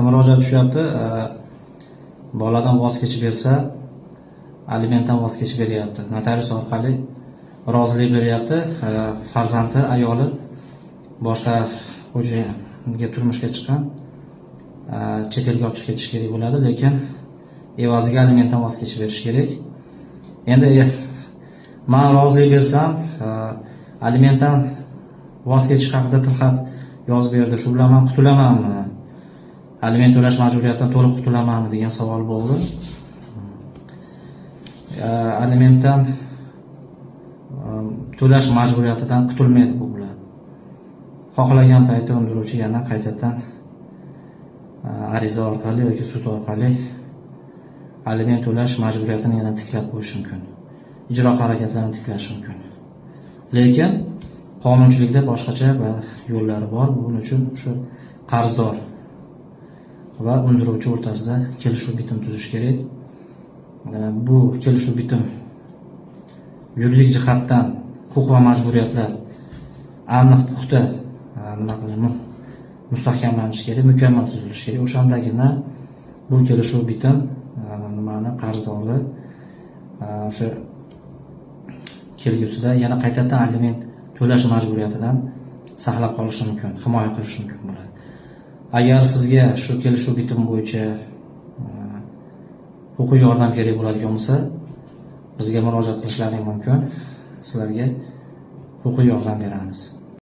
murojaat tushyapti. Boladan voz kechib bersa, alimentdan voz kechib beryapti. Notarius orqali rozilik beryapti. Farzandi, ayoli boshqa xo'jayinga turmushga chiqqan, chet elga olib chiqib ketish kerak bo'ladi, lekin evaziga alimentdan voz kechib berish kerak. Endi men rozilik bersam, alimentdan voz kechish haqida tilxat yozib berdi. Shu bilan men qutulamanmi? Aliment to'lash majburiyatidan to'liq qutulamanmi degan savol bo'ldi. Alimentdan to'lash majburiyatidan qutulmaydi bu bilan. Xohlagan paytda undiruvchi yana qaytadan ariza orqali yoki sud orqali aliment to'lash majburiyatini yana tiklab qo'yish mumkin. Ijro harakatlarini tiklash mumkin. Lekin qonunchilikda boshqacha yo'llari bor. Buning uchun shu qarzdor va undiruvchi o'rtasida kelishuv bitim tuzish kerak. Bu kelishuv bitim yuridik jihatdan huquq va majburiyatlar aniq puxta mustahkamlanishi kerak, mukammal tuzilishi kerak. O'shandagina bu kelishuv bitim qarzdorni o'sha kelgusida yana qaytadan aliment to'lash majburiyatidan saqlab qolishi mumkin, himoya qilishi mumkin bo'ladi. Agar sizga shu kelishuv bitim bo'yicha huquqiy yordam kerak bo'ladigan bo'lsa, bizga murojaat qilishlaring mumkin. Sizlarga huquqiy yordam beramiz.